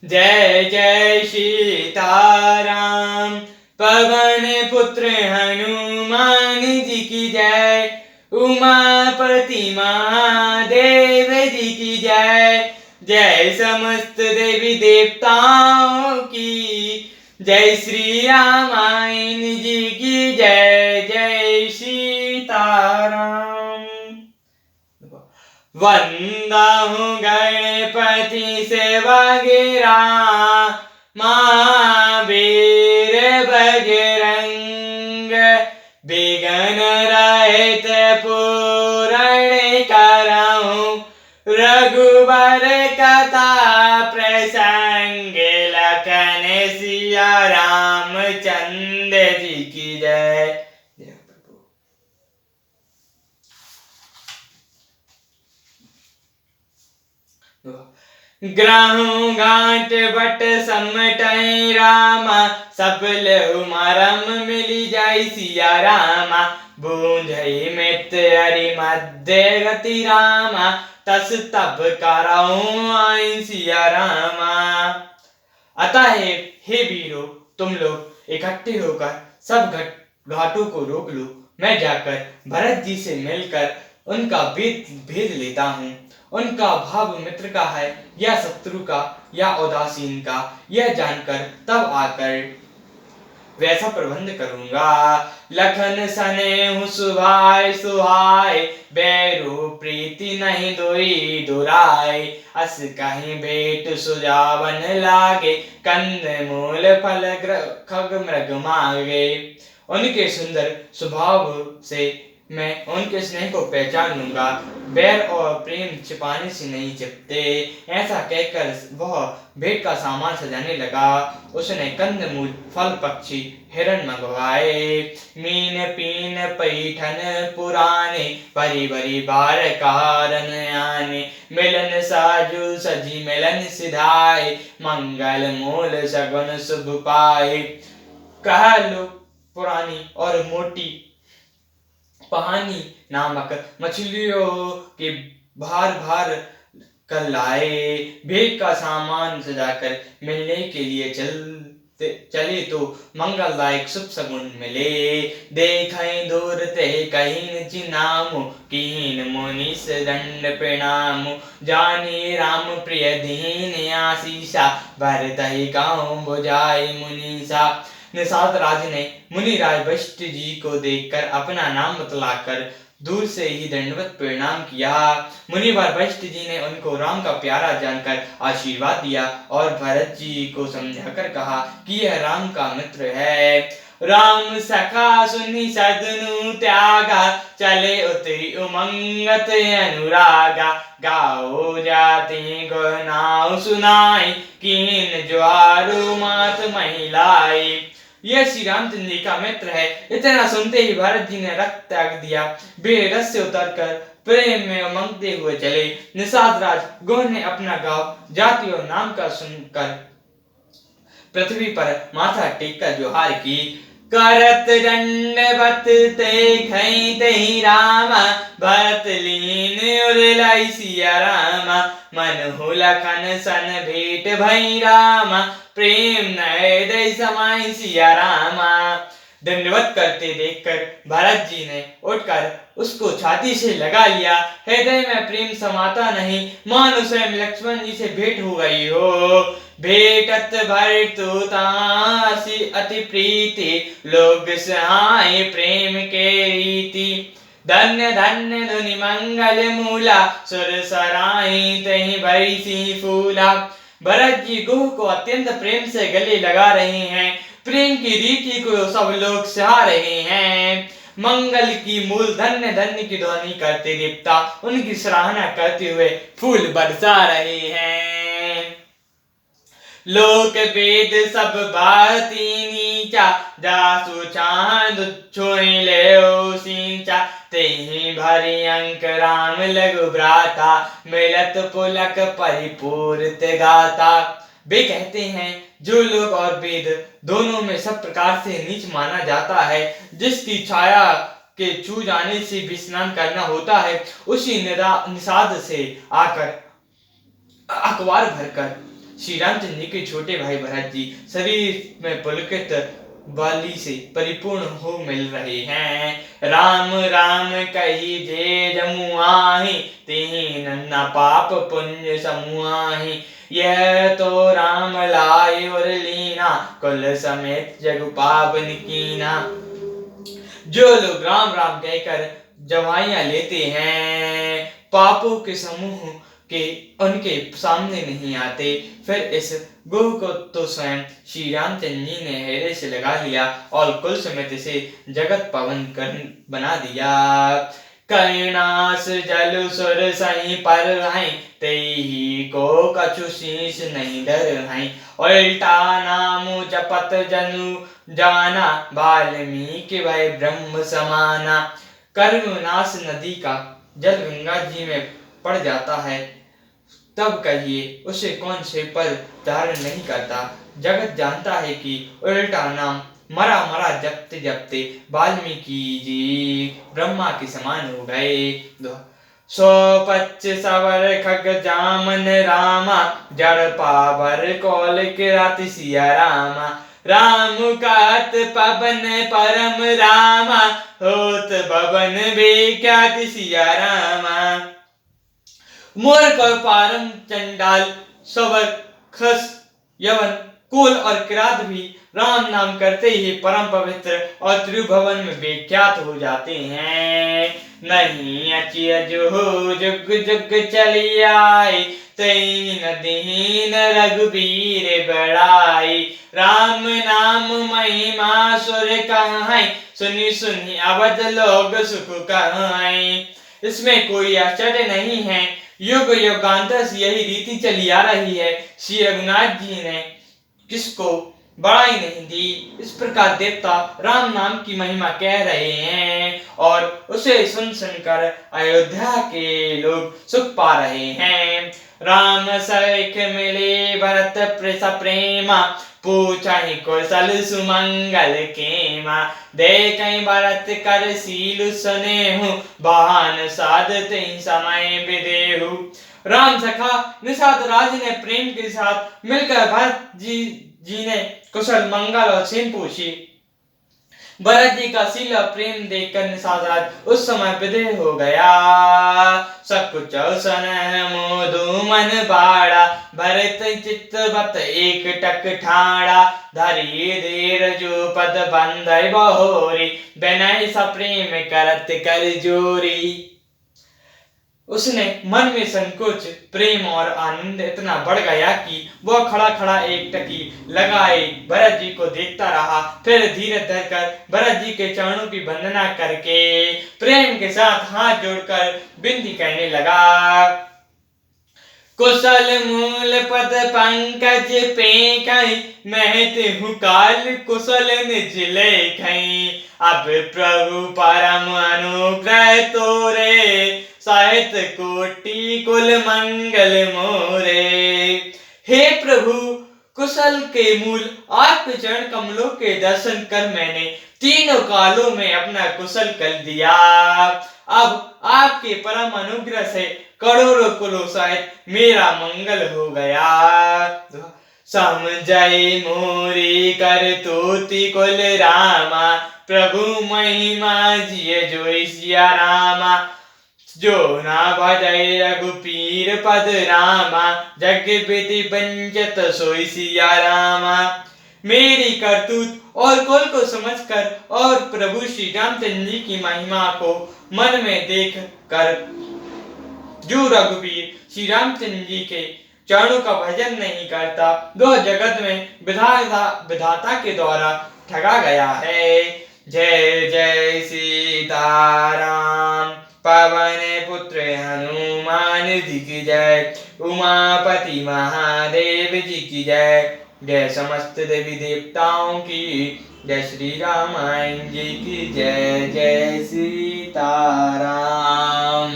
जय जय सीताराम। पवन पुत्र हनुमान जी की जय। उमापति महादेव जी की जय। जय समस्त देवी देवताओं की। जय श्री रामायण जी की जय। जय सीताराम। वंदाहूँ गणपति सेवा गिरा। महावीर बजरंग। विघ्न रहित पूर्ण करहूँ। रघुबर कथा प्रसंग। लखन सिया रामचंद्र जी की जय। ग्राहु घाट बट समटै रामा। सफल मरम मिली जाय सिया रामा। बूंझई मित हरि मध्य गति रामा। तस तब करहूँ आई सिया रामा। अतः हे वीरों, तुम लोग इकट्ठे होकर सब घाटों को रोक लो। मैं जाकर भरत जी से मिलकर उनका भेद लेता हूँ। उनका भाव मित्र का है या शत्रु का या उदासीन का, यह जानकर तब आकर वैसा प्रबंध करूंगा। लखन सनेहु सुभाय सुहाय। बैरु प्रीति नहीं दोई दुराय। अस कहीं भेंट सुजावन लागे। कंद मूल फल खग मृग मागे। उनके सुंदर स्वभाव से मैं उनके स्नेह को पहचान लूंगा। बैर और प्रेम छिपाने से नहीं छिपते। ऐसा कहकर वह भेंट का सामान सजाने लगा। उसने कंद मूल फल पक्षी हिरण मंगवाए। मीन पीन पैठन पुराने। बरी बरी बार कारण आने। मिलन साजु सजी मिलन सिधाए। मंगल मूल सगुन शुभ पाए। कहा लो पुरानी और मोटी पहानी नामक मछलियों के भार भार कर लाए। भेंट का सामान सजाकर मिलने के लिए चले तो मंगलदायक शुभ सगुन मिले। देखें दूर ते कहीं चिनामु। कीन मुनिस दंड प्रणाम। जानी राम प्रिय दीन आशीषा। भरत ही गाँव बुझाई मुनीसा। निषाद राज ने मुनिराज वशिष्ठ जी को देखकर अपना नाम बतलाकर दूर से ही दंडवत प्रणाम किया। मुनिवर वशिष्ठ जी ने उनको राम का प्यारा जानकर आशीर्वाद दिया और भरत जी को समझाकर कहा कि यह राम का मित्र है। राम सखा सुनि सदनु त्यागा। चले उतरी उमंगत अनुरागा। गाओ जाति गुनाऊ सुनाई। कीन ज्वारु मात महिलाई। यह श्री रामचंद्र जी का मित्र है। इतना सुनते ही भरत जी ने रथ त्याग दिया। वे रथ से उतरकर प्रेम में उमंगते हुए चले। निषाद राज गुह ने अपना गांव जाति और नाम का सुनकर पृथ्वी पर माथा टेक कर जोहार की। करत दंडवत ते रामा। भरत लीन उरलाई सिया रामा। मन हो लखन सन भेंट भई रामा। प्रेम नए दई समाई सिया रामा। दंडवत करते देखकर भरत जी ने उठकर उसको छाती से लगा लिया। हृदय में प्रेम समाता नहीं, मानो स्वयं लक्ष्मण जी से भेंट हो गई हो। भेटत भरतु तासी अति प्रीति। लोग सहाय प्रेम के रीति। धन्य धन्य धुनि मंगल मूला। सुर सराई तहि बरसी फूला। भरत जी गुह को अत्यंत प्रेम से गले लगा रहे हैं। प्रेम की रीति को सब लोग सहा रहे हैं। मंगल की मूल धन्य धन्य की ध्वनि करते देवता उनकी सराहना करते हुए फूल बरसा रहे हैं। लोक वेद सब बाती नीचा। जासु चांद छुई ले सींचा। तेहि भरी अंक राम लघु भ्राता। मिलत पुलक परिपूर्त गाता। वे कहते हैं जो लोग और वेद दोनों में सब प्रकार से नीच माना जाता है, जिसकी छाया के छू जाने से भी स्नान करना होता है, उसी निषाद से आकर अखबार भरकर श्री रामचंद्र जी के छोटे भाई भरत जी शरीर में पुलकित बाली से परिपूर्ण हो मिल रहे हैं। राम राम कही जे जमुआहि, तिहि नन्ना पाप पुण्य समुआहि। यह तो राम लाए और लीना, कुल समेत जग पावन कीना। जो लोग राम राम कहकर जवाइयां लेते हैं, पापों के समूह के उनके सामने नहीं आते। फिर इस गुह को तो स्वयं श्री रामचंद्र जी ने हृदय से लगा लिया और कुल समेत इसे जगत पावन कर बना दिया। कैनाश जल सुर सही पर हैं, तेहि को कछु शीश नहीं डर हैं। उल्टा नाम जपत जनु जाना, वाल्मीकि भय ब्रह्म समाना। कर्मनाश नदी का जल गंगा जी में पड़ जाता है, तब कहिए उसे कौन से पद धारण नहीं करता। जगत जानता है कि उल्टा नाम मरा मरा जपते जपते वाल्मीकि जी ब्रह्मा के समान हो गए। 125 सवर खग जामन रामा, जड़ पावर कौल किराति सिया रामा। राम कात पवन परम रामा, होत भवन बेख्याति सिया रामा। मोर पर पारम चंडाल सवर खस यवन कुल और किरात भी राम नाम करते ही परम पवित्र और त्रिभुवन में विख्यात हो जाते हैं। नहीं अचि अजो जुग जुग चली आई, तैन दीन रघुबीर बड़ाई। राम नाम महिमा सुर कहाई, सुनी सुनी अवध लोग सुख कहाई। इसमें कोई आश्चर्य नहीं है, युग युगांतर से यही रीति चली आ रही है। श्री रघुनाथ जी ने किसको बड़ाई नहीं दी। इस प्रकार देवता राम नाम की महिमा कह रहे हैं और उसे सुन सुनकर अयोध्या के लोग सुख पा रहे हैं। राम सख मिले भरत प्रेमा, पूछहि कुशल सुमंगल केमा। देखहि भरत कर सील सुनेहु, बहान साधते समय विदेहु। राम सखा निषाद राज ने प्रेम के साथ मिलकर भरत जी ने कुशल मंगल और सेम पूछी। भरत जी का शील और प्रेम देखकर निषाद राज उस समय विदेह हो गया। सकुच सन मोदु मन बाड़ा, भरत चित्त बत एक टक ठाड़ा। धरी देर जो पद बंधय बहोरी, बिनय सप्रेम करत कर जोरी। उसने मन में संकोच प्रेम और आनंद इतना बढ़ गया कि वह खड़ा खड़ा एक टकी लगाए भरत जी को देखता रहा। फिर धीरे धरकर भरत जी के चरणों की वंदना करके प्रेम के साथ हाथ जोड़कर विनती कहने लगा। कुशल मूल पद पंकज पेखई, महत हूँ काल कुशल निज लेखई। अब प्रभु परम अनुग्रह तोरे, साहित्य कोटि कुल मंगल मोरे। हे प्रभु, कुशल के मूल आपके चरण कमलों के दर्शन कर मैंने तीनों कालों में अपना कुशल कर दिया। अब आपके परम अनुग्रह से करोड़ों कुलों सहित मेरा मंगल हो गया। समझई मोरी कर तोति कुल रामा, प्रभु महिमा जिय जोई सिया रामा। जो ना भजय रघुपीर पद रामा, जग विधि बंजत सोई सिया रामा। मेरी करतूत और कुल को समझकर और प्रभु श्री रामचंद्र जी की महिमा को मन में देख कर जो रघुवीर श्री रामचंद्र जी के चरणों का भजन नहीं करता, वह जगत में विधाता के द्वारा ठगा गया है। जय जय सीताराम, पवन पुत्र हनुमान जी की जय। उमापति महादेव जी की जय। जय समस्त देवी देवताओं की जय। श्री रामायण जी की जय। जय सीताराम।